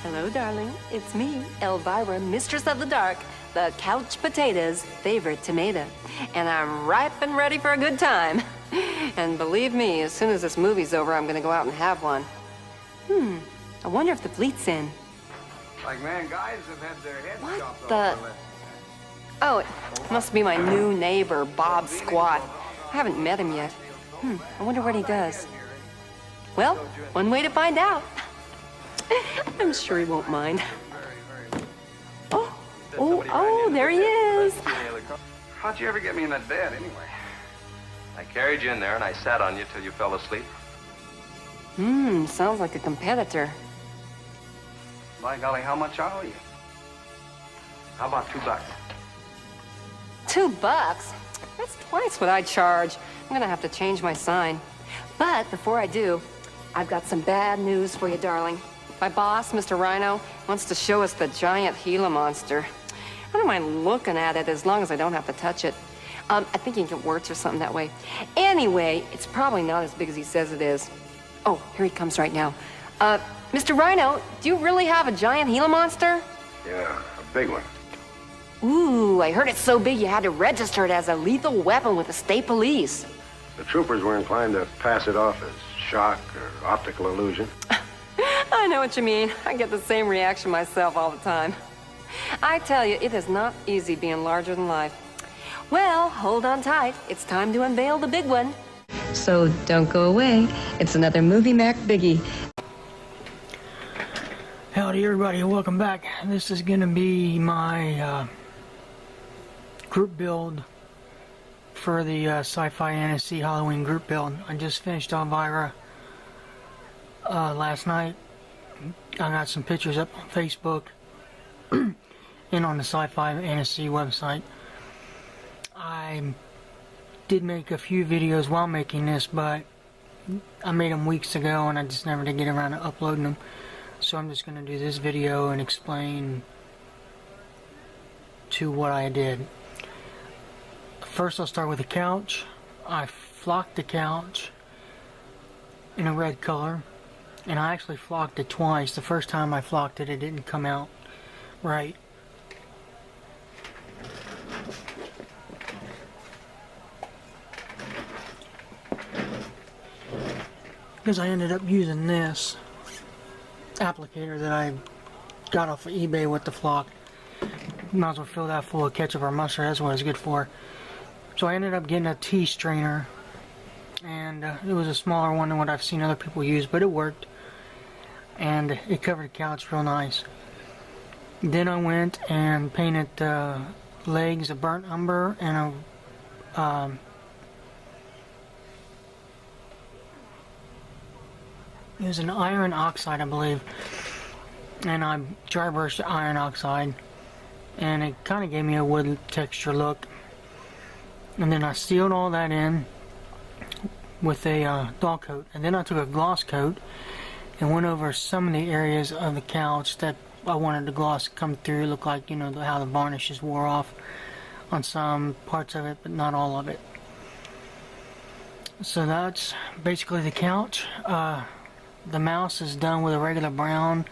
Hello, darling. It's me, ELvira, Mistress of the Dark, the couch potato's favorite tomato. And I'm ripe and ready for a good time. And believe me, as soon as this movie's over, I'm gonna go out and have one. I wonder if the fleet's in. Like, man, guys have had their heads chopped the... off for less. Oh, it must be my new neighbor, Bob Squat. I haven't met him yet. I wonder what he does. Well, one way to find out. I'm sure he won't mind. Oh, there he is. How'd you ever get me in that bed, anyway? I carried you in there and I sat on you till you fell asleep. Sounds like a competitor. By golly, how much I owe you? How about $2? $2? That's twice what I charge. I'm gonna have to change my sign. But before I do, I've got some bad news for you, darling. My boss, Mr. Rhino, wants to show us the giant Gila monster. I don't mind looking at it as long as I don't have to touch it. I think he can get warts or something that way. Anyway, it's probably not as big as he says it is. Oh, here he comes right now. Mr. Rhino, do you really have a giant Gila monster? Yeah, a big one. Ooh, I heard it's so big you had to register it as a lethal weapon with the state police. The troopers were inclined to pass it off as shock or optical illusion. I know what you mean. I get the same reaction myself all the time. I tell you, it is not easy being larger than life. Well, hold on tight. It's time to unveil the big one. So don't go away. It's another Movie Mac biggie. Howdy everybody, welcome back. This is gonna be my group build for the Sci-Fi Fantasy Halloween group build. I just finished ELvira last night. I got some pictures up on Facebook and on the Sci-Fi Fantasy website. I did make a few videos while making this, but I made them weeks ago and I just never did get around to uploading them. So I'm just going to do this video and explain to what I did. First I'll start with the couch. I flocked the couch in a red color. And I actually flocked it twice. The first time I flocked it, it didn't come out right. Because I ended up using this applicator that I got off of eBay with the flock. Might as well fill that full of ketchup or mustard. That's what it's good for. So I ended up getting a tea strainer. And it was a smaller one than what I've seen other people use, but it worked. And it covered the couch real nice. Then I went and painted the legs a burnt umber and it was an iron oxide, I believe. And I dry brushed the iron oxide and it kind of gave me a wood texture look. And then I sealed all that in with a dull coat. And then I took a gloss coat and went over some of the areas of the couch that I wanted the gloss to come through. Look like, you know, how the varnishes wore off on some parts of it, but not all of it. So that's basically the couch. The mouse is done with a regular brown,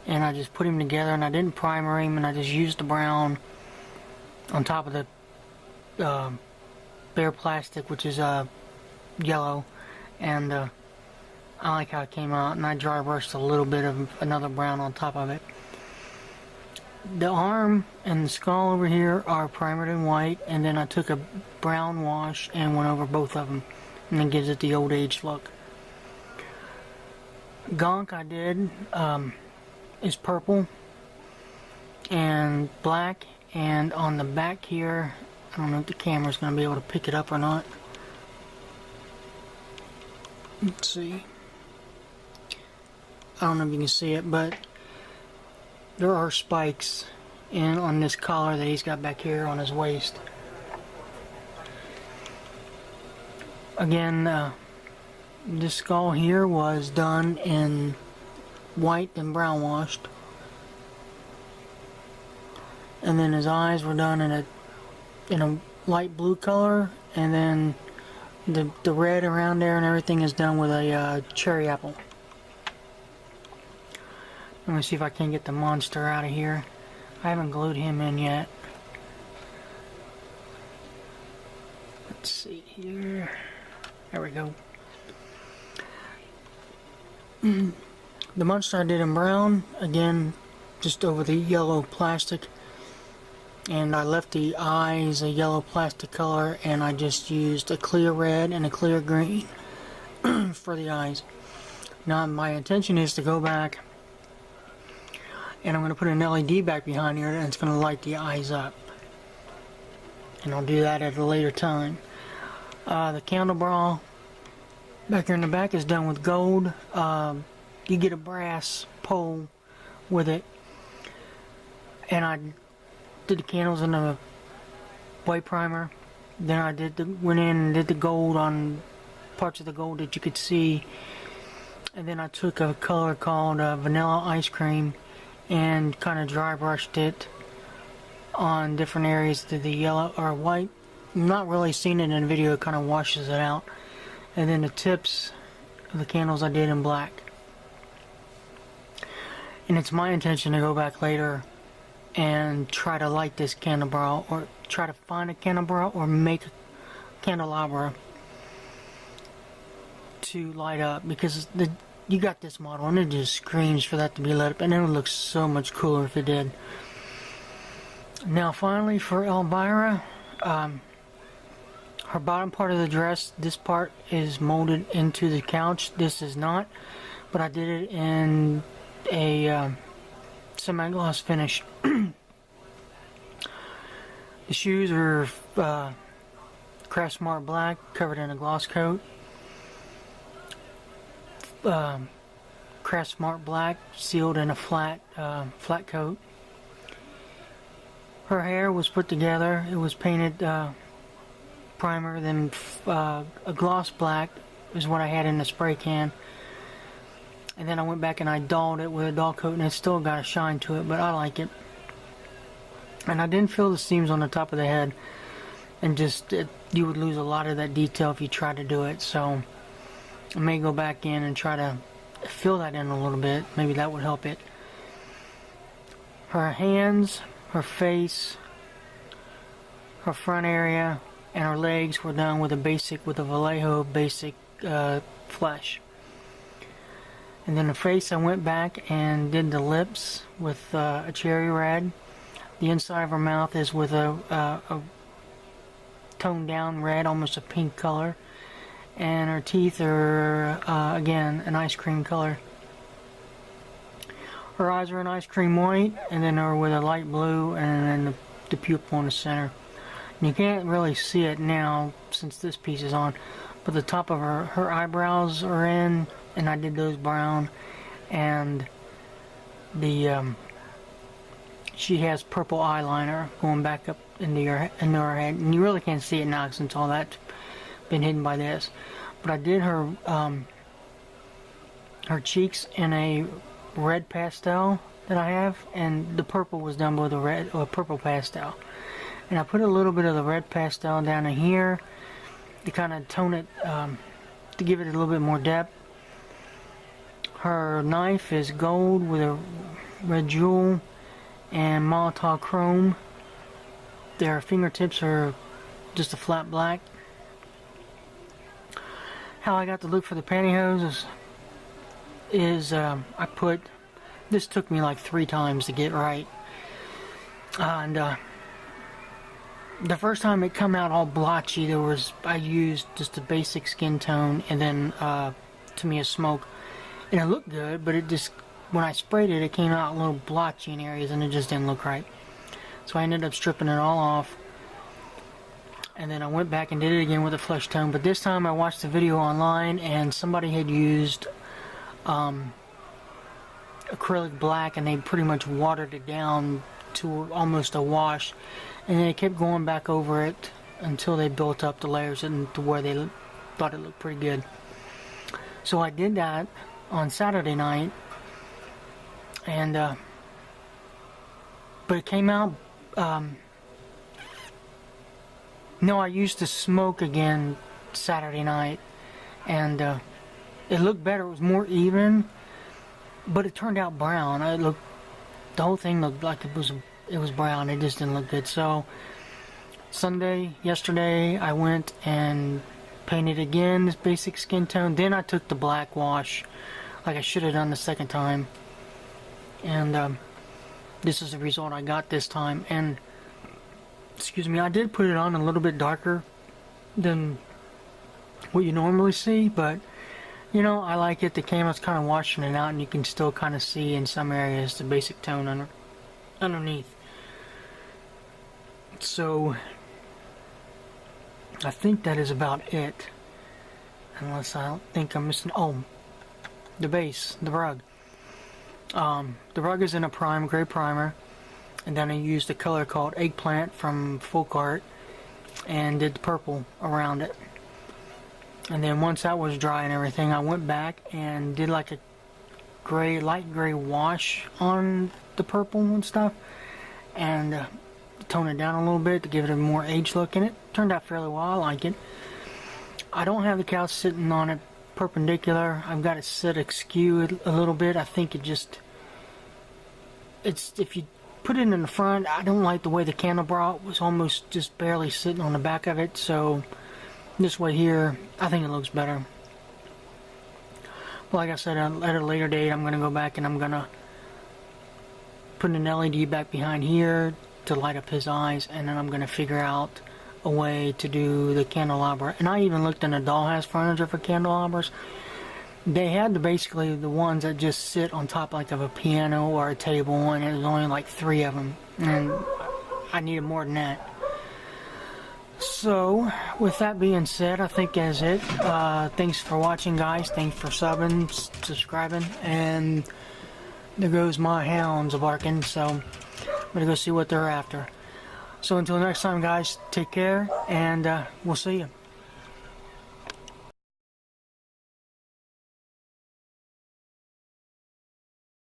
and I just put him together, and I didn't primer him, and I just used the brown on top of the bare plastic, which is yellow, and I like how it came out, and I dry brushed a little bit of another brown on top of it. The arm and the skull over here are primered in white, and then I took a brown wash and went over both of them, and it gives it the old age look. Gonk I did is purple and black, and on the back here, I don't know if the camera's going to be able to pick it up or not. Let's see. I don't know if you can see it, but there are spikes on this collar that he's got back here on his waist. Again, this skull here was done in white and brown washed. And then his eyes were done in a light blue color, and then the red around there and everything is done with a cherry apple. Let me see if I can get the monster out of here. I haven't glued him in yet. Let's see here. There we go. The monster I did in brown, again, just over the yellow plastic. And I left the eyes a yellow plastic color, and I just used a clear red and a clear green for the eyes. Now my intention is to go back, and I'm going to put an LED back behind here, and it's going to light the eyes up. And I'll do that at a later time. The candle bra back here in the back is done with gold. You get a brass pole with it, and I did the candles in a white primer. Then I went in and did the gold on parts of the gold that you could see, and then I took a color called vanilla ice cream and kind of dry brushed it on different areas to the yellow or white. I'm not really seeing it in the video, it kind of washes it out. And then the tips of the candles I did in black. And it's my intention to go back later and try to light this candelabra, or try to find a candelabra or make a candelabra to light up, because you got this model and it just screams for that to be lit up, and it would look so much cooler if it did. Now finally for ELvira, her bottom part of the dress, this part is molded into the couch. This is not, but I did it in a semi-gloss finish. The shoes are Craft Smart black, covered in a gloss coat. Craft Smart black, sealed in a flat coat. Her hair was put together. It was painted primer, then a gloss black is what I had in the spray can. And then I went back and I dolled it with a doll coat, and it's still got a shine to it, but I like it. And I didn't fill the seams on the top of the head, and you would lose a lot of that detail if you tried to do it. So I may go back in and try to fill that in a little bit. Maybe that would help it. Her hands, her face, her front area, and her legs were done with a Vallejo basic flesh. And then the face, I went back and did the lips with a cherry red. The inside of her mouth is with a toned down red, almost a pink color. And her teeth are, again, an ice cream color. Her eyes are an ice cream white, and then they're with a light blue, and then the pupil in the center. And you can't really see it now since this piece is on, but the top of her eyebrows are in, and I did those brown, and she has purple eyeliner going back up into her head, and you really can't see it now since all that's been hidden by this. But I did her cheeks in a red pastel that I have, and the purple was done with a purple pastel. And I put a little bit of the red pastel down in here to kind of tone it, to give it a little bit more depth. Her knife is gold with a red jewel and Molotov chrome. Their fingertips are just a flat black. How I got to look for the pantyhose is this took me like 3 times to get right. And the first time it come out all blotchy, I used just a basic skin tone, and then to me a smoke. And it looked good, but it just, when I sprayed it, it came out a little blotchy in areas, and it just didn't look right. So I ended up stripping it all off, and then I went back and did it again with a flesh tone. But this time I watched the video online, and somebody had used acrylic black, and they pretty much watered it down to almost a wash, and then they kept going back over it until they built up the layers and to where they thought it looked pretty good. So I did that on Saturday night, and but it came out, no, I used to smoke again Saturday night, and it looked better. It was more even, but it turned out brown. The whole thing looked like it was brown. It just didn't look good. So yesterday, I went and painted again this basic skin tone. Then I took the black wash, like I should have done the second time. And this is the result I got this time. And excuse me, I did put it on a little bit darker than what you normally see, but you know, I like it. The camera's kind of washing it out, and you can still kind of see in some areas the basic tone underneath. So I think that is about it, unless I think I'm missing. Oh, the base, the rug. The rug is in a gray primer, and then I used a color called Eggplant from Folk Art and did the purple around it. And then once that was dry and everything, I went back and did like a light gray wash on the purple and stuff, and tone it down a little bit to give it a more aged look. And it turned out fairly well. I like it. I don't have the couch sitting on it perpendicular. I've got it set askew a little bit. I think it's if you put it in the front, I don't like the way the candelabra was almost just barely sitting on the back of it. So this way here, I think it looks better. But like I said, at a later date, I'm going to go back and I'm going to put an LED back behind here to light up his eyes, and then I'm going to figure out a way to do the candelabra. And I even looked in the dollhouse furniture for candelabras. They had basically the ones that just sit on top like of a piano or a table, and there's only like 3 of them, and I needed more than that. So with that being said, I think that's it. Thanks for watching, guys. Thanks for subbing, subscribing, and there goes my hounds barking, so I'm gonna go see what they're after. So until next time, guys, take care, and we'll see you.